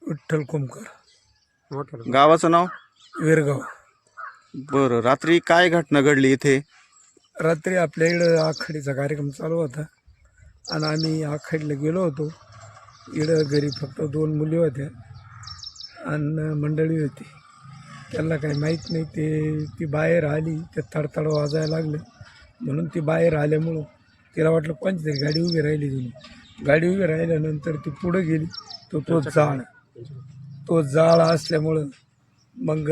विठ्ठल कुमकर, गावाचं नाव? विरगाव. बरं, रात्री काय घटना घडली इथे? रात्री आपल्या इकडं आखाडीचा कार्यक्रम चालू होता आणि आम्ही आखाडीला गेलो होतो. इकडं घरी फक्त 2 मुली होत्या आणि मंडळी होती. त्यांना काही माहीत नाही, ती बाहेर आली, ते तडतड वाजायला लागलं म्हणून ती बाहेर आल्यामुळं तिला वाटलं कोणती तरी गाडी उभी राहिली. गाडी उभी राहिल्यानंतर ती पुढं गेली. तो जाळ असल्यामुळं मग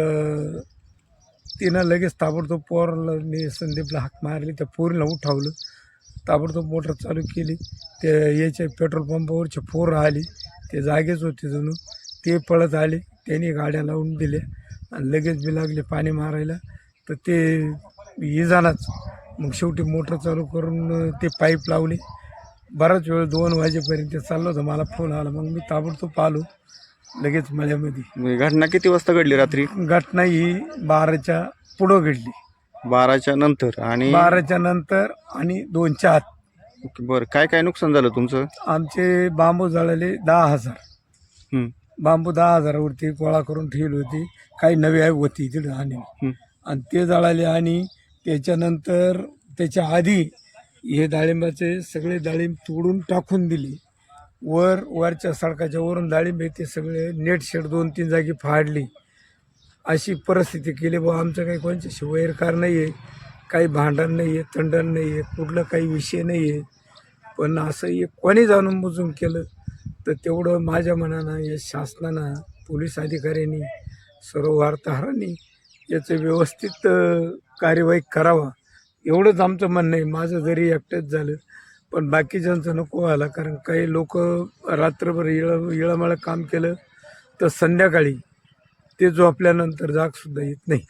तिनं लगेच ताबडतोब पोराला संदीपला हाक मारली. त्या पोरीला उठावलं, ताबडतोब मोटर चालू केली. ते याचे पेट्रोल पंपावरचे पोरं आली, ते जागेच होते जणू, ते पळत आले. त्यांनी गाड्या लावून दिल्या आणि लगेच बी लागले पाणी मारायला. तर ते इजानाच मग शेवटी मोटर चालू करून ते पाईप लावले. बराच वेळ 2 वाजेपर्यंत चाललं होतं. मला फोन आला, मग मी ताबडतोब आलो लगेच मळ्यामध्ये. घटना किती वाजता घडली रात्री? घटना ही 12च्या पुढं घडली. 12च्या नंतर आणि 12च्या नंतर आणि 2च्या आत. ओके, बरं. काय काय नुकसान झालं तुमचं? आमचे बांबू जळाले 10,000. हं, बांबू 10,000वरती गोळा करून ठेवली होती. काही नवी होती तिथं आणि ते जळाले. आणि त्याच्यानंतर त्याच्या आधी हे डाळिंबाचे सगळे डाळिंब तोडून टाकून दिले. वरच्या सडकाच्या वरून डाळिंब ते सगळे नेट शेड 2-3 जागी फाडली. अशी परिस्थिती केली. बुवा आमचं काही कोणच्याशी वैरकार नाही आहे, काही भांडण नाही आहे, तंडण नाही आहे, कुठलं काही विषय नाही आहे. पण असं एक कोणी जाणून बुजून केलं तर तेवढं माझ्या मनानं या शासनानं, पोलीस अधिकाऱ्यांनी, सर्व वार्ताहरांनी याचं व्यवस्थित कार्यवाही करावा, एवढंच आमचं म्हणणं आहे. माझं जरी एकटंच झालं पण बाकीच्यांचं नको व्हायला. कारण काही लोक रात्रभर इळमाळं काम केलं तर संध्याकाळी ते झोपल्यानंतर जागसुद्धा येत नाही.